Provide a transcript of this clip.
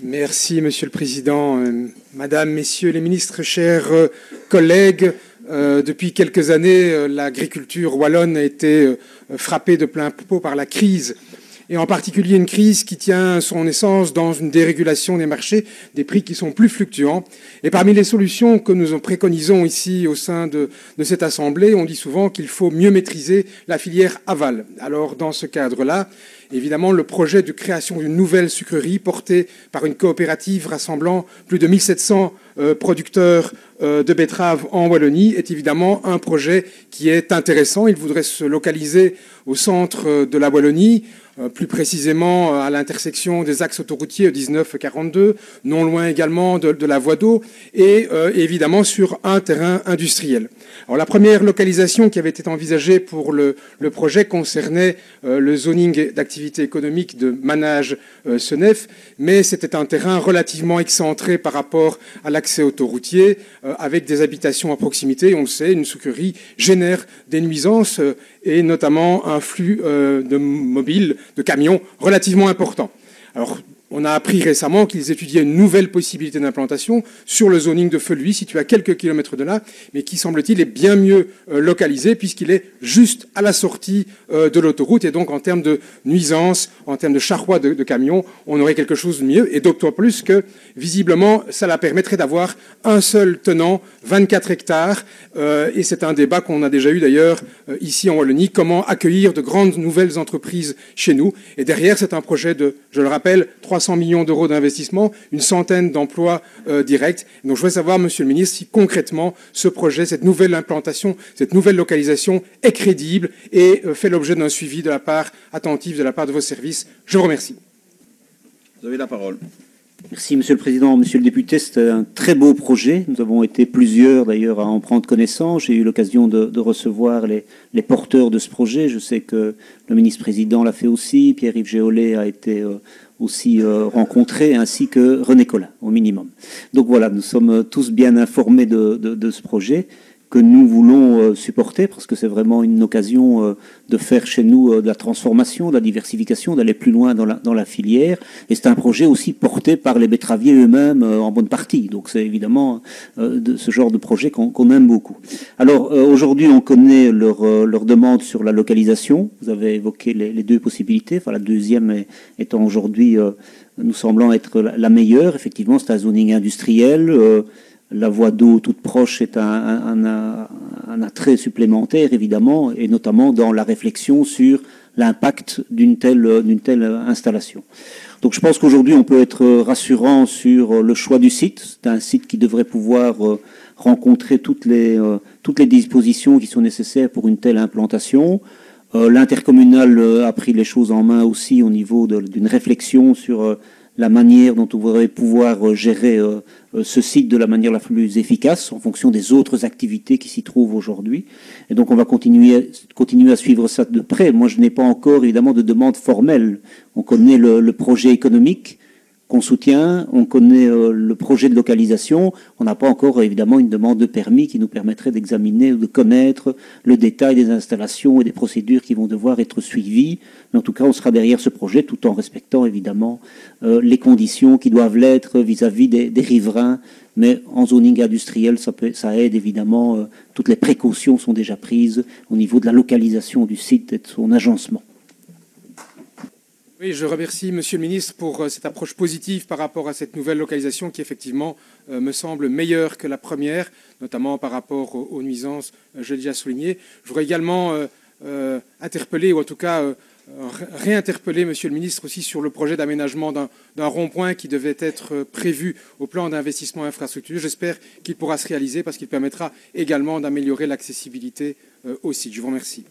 Merci, Monsieur le Président. Madame, Messieurs les ministres, chers collègues, depuis quelques années, l'agriculture wallonne a été frappée de plein pot par la crise, et en particulier une crise qui tient son essence dans une dérégulation des marchés, des prix qui sont plus fluctuants. Et parmi les solutions que nous préconisons ici au sein de cette Assemblée, on dit souvent qu'il faut mieux maîtriser la filière aval. Alors, dans ce cadre-là, évidemment, le projet de création d'une nouvelle sucrerie portée par une coopérative rassemblant plus de 1700 producteurs de betteraves en Wallonie est évidemment un projet qui est intéressant. Il voudrait se localiser au centre de la Wallonie, plus précisément à l'intersection des axes autoroutiers 19-42, non loin également de la voie d'eau, et évidemment sur un terrain industriel. Alors, la première localisation qui avait été envisagée pour le projet concernait le zoning d'activité économique de Manage-Senef, mais c'était un terrain relativement excentré par rapport à l'accès autoroutier, avec des habitations à proximité. On le sait, une sucrerie génère des nuisances et notamment un flux de mobiles, de camions relativement important. Alors, on a appris récemment qu'ils étudiaient une nouvelle possibilité d'implantation sur le zoning de Feluy, situé à quelques kilomètres de là, mais qui, semble-t-il, est bien mieux localisé puisqu'il est juste à la sortie de l'autoroute. Et donc, en termes de nuisance, en termes de charroi de camions, on aurait quelque chose de mieux. Et d'autant plus que, visiblement, cela permettrait d'avoir un seul tenant, 24 hectares. Et c'est un débat qu'on a déjà eu d'ailleurs ici en Wallonie. Comment accueillir de grandes nouvelles entreprises chez nous? Et derrière, c'est un projet de, je le rappelle, 300 millions d'euros d'investissement, une centaine d'emplois directs. Donc je voudrais savoir, Monsieur le Ministre, si concrètement ce projet, cette nouvelle implantation, cette nouvelle localisation est crédible et fait l'objet d'un suivi de la part attentif de la part de vos services. Je vous remercie. Vous avez la parole. Merci, Monsieur le Président. Monsieur le député, c'est un très beau projet. Nous avons été plusieurs, d'ailleurs, à en prendre connaissance. J'ai eu l'occasion de recevoir les porteurs de ce projet. Je sais que le ministre-président l'a fait aussi. Pierre-Yves Géolet a été aussi rencontré, ainsi que René Collin, au minimum. Donc voilà, nous sommes tous bien informés de ce projet que nous voulons supporter, parce que c'est vraiment une occasion de faire chez nous de la transformation, de la diversification, d'aller plus loin dans la filière. Et c'est un projet aussi porté par les betteraviers eux-mêmes en bonne partie. Donc c'est évidemment ce genre de projet qu'on aime beaucoup. Alors aujourd'hui, on connaît leur demande sur la localisation. Vous avez évoqué les deux possibilités. Enfin, la deuxième étant aujourd'hui, nous semblant être la meilleure. Effectivement, c'est un zoning industriel. La voie d'eau toute proche est un attrait supplémentaire, évidemment, et notamment dans la réflexion sur l'impact d'une telle installation. Donc je pense qu'aujourd'hui, on peut être rassurant sur le choix du site. C'est un site qui devrait pouvoir rencontrer toutes les dispositions qui sont nécessaires pour une telle implantation. L'intercommunal a pris les choses en main aussi au niveau d'une réflexion sur la manière dont on devrait pouvoir gérer ce site de la manière la plus efficace en fonction des autres activités qui s'y trouvent aujourd'hui. Et donc on va continuer à suivre ça de près. Moi, je n'ai pas encore évidemment de demande formelle. On connaît le projet économique qu'on soutient, on connaît le projet de localisation, on n'a pas encore évidemment une demande de permis qui nous permettrait d'examiner ou de connaître le détail des installations et des procédures qui vont devoir être suivies. Mais en tout cas, on sera derrière ce projet tout en respectant évidemment les conditions qui doivent l'être vis-à-vis des riverains. Mais en zoning industriel, ça aide évidemment, toutes les précautions sont déjà prises au niveau de la localisation du site et de son agencement. Oui, je remercie Monsieur le Ministre pour cette approche positive par rapport à cette nouvelle localisation qui, effectivement, me semble meilleure que la première, notamment par rapport aux nuisances, je l'ai déjà souligné. Je voudrais également interpeller, ou en tout cas réinterpeller Monsieur le Ministre aussi sur le projet d'aménagement d'un rond-point qui devait être prévu au plan d'investissement infrastructure. J'espère qu'il pourra se réaliser parce qu'il permettra également d'améliorer l'accessibilité au site. Je vous remercie.